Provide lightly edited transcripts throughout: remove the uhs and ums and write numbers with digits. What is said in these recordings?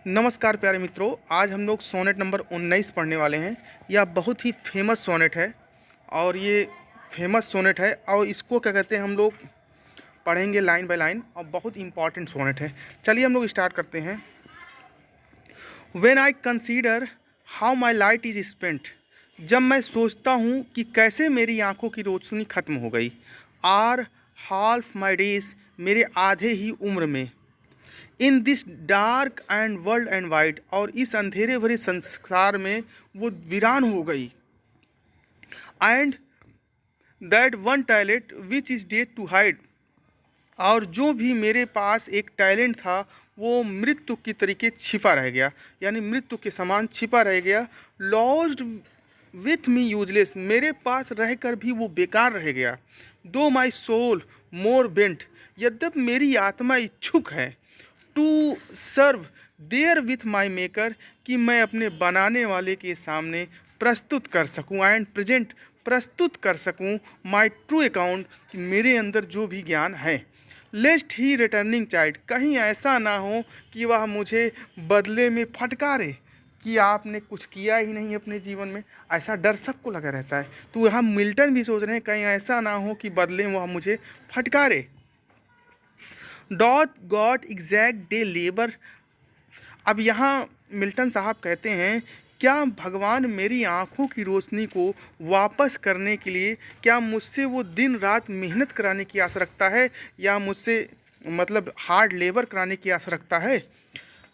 नमस्कार प्यारे मित्रों, आज हम लोग सोनेट नंबर 19 पढ़ने वाले हैं। यह बहुत ही फेमस सोनेट है और ये फेमस सोनेट है और इसको क्या कहते हैं हम लोग पढ़ेंगे लाइन बाय लाइन और बहुत इंपॉर्टेंट सोनेट है। चलिए हम लोग स्टार्ट करते हैं। When I consider how my light is spent, जब मैं सोचता हूँ कि कैसे मेरी आंखों की रोशनी खत्म हो गई। आर हाल्फ माई डेज, मेरे आधे ही उम्र में। In this dark and world and wide, और इस अंधेरे भरे संसार में वो वीरान हो गई। And that one talent which is dead to hide, और जो भी मेरे पास एक टैलेंट था वो मृत्यु की तरीके छिपा रह गया, यानी मृत्यु के समान छिपा रह गया। लॉस्ड विथ मी यूजलेस, मेरे पास रहकर भी वो बेकार रह गया। दो माई सोल मोर बेंट, यद्यप मेरी आत्मा इच्छुक है। To serve there with my maker, कि मैं अपने बनाने वाले के सामने प्रस्तुत कर सकूं। एंड प्रेजेंट, प्रस्तुत कर सकूं माई ट्रू अकाउंट, कि मेरे अंदर जो भी ज्ञान है। लेस्ट ही रिटर्निंग चाइल्ड, कहीं ऐसा ना हो कि वह मुझे बदले में फटकारे कि आपने कुछ किया ही नहीं अपने जीवन में। ऐसा डर सबको लगा रहता है, तो यहाँ मिल्टन भी सोच रहे हैं कहीं ऐसा ना हो कि बदले में वह मुझे फटकारे। Dot got exact day labour, अब यहाँ मिल्टन साहब कहते हैं क्या भगवान मेरी आँखों की रोशनी को वापस करने के लिए क्या मुझसे वो दिन रात मेहनत कराने की आशा रखता है, या मुझसे मतलब हार्ड लेबर कराने की आशा रखता है।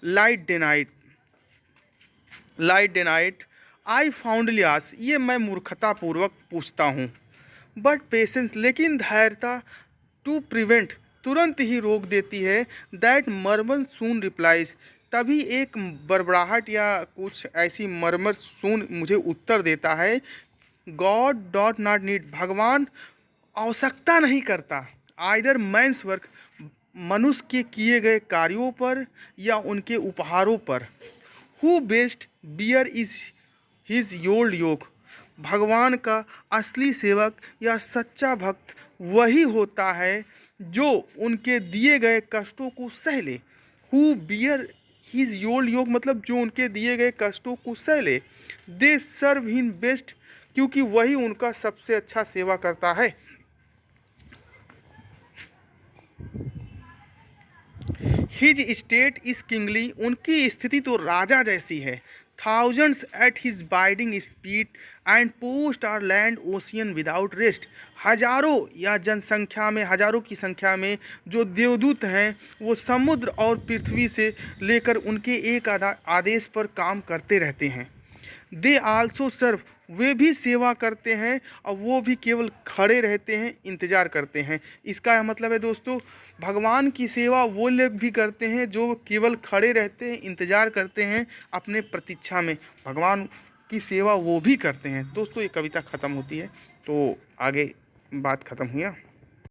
Light day night, light day night I fondly आस, ये मैं मूर्खतापूर्वक पूछता हूँ। बट पेशेंस, लेकिन धैर्यता टू प्रिवेंट, तुरंत ही रोक देती है। दैट मर्मर सून रिप्लाइज, तभी एक बड़बड़ाहट या कुछ ऐसी मर्मर सून मुझे उत्तर देता है। गॉड डॉट नॉट नीड, भगवान आवश्यकता नहीं करता। आइदर मैंस वर्क, मनुष्य के किए गए कार्यों पर या उनके उपहारों पर। Who best bear is his mild yoke, भगवान का असली सेवक या सच्चा भक्त वही होता है जो उनके दिए गए कष्टों को सह ले। हु बियर हिज योल्ड योग, मतलब जो उनके दिए गए कष्टों को सह ले। दे सर्व हिम बेस्ट, क्योंकि वही उनका सबसे अच्छा सेवा करता है। हिज स्टेट इज किंगली, उनकी स्थिति तो राजा जैसी है। Thousands at his bidding speed and post o'er land ocean without rest, हजारों या जनसंख्या में, हजारों की संख्या में जो देवदूत हैं वो समुद्र और पृथ्वी से लेकर उनके एक आदेश पर काम करते रहते हैं। दे आल्सो सर्व, वे भी सेवा करते हैं और वो भी केवल खड़े रहते हैं, इंतज़ार करते हैं। इसका मतलब है दोस्तों, भगवान की सेवा वो लोग भी करते हैं जो केवल खड़े रहते हैं, इंतज़ार करते हैं अपने प्रतीक्षा में। भगवान की सेवा वो भी करते हैं। दोस्तों ये कविता ख़त्म होती है, तो आगे बात ख़त्म हुई।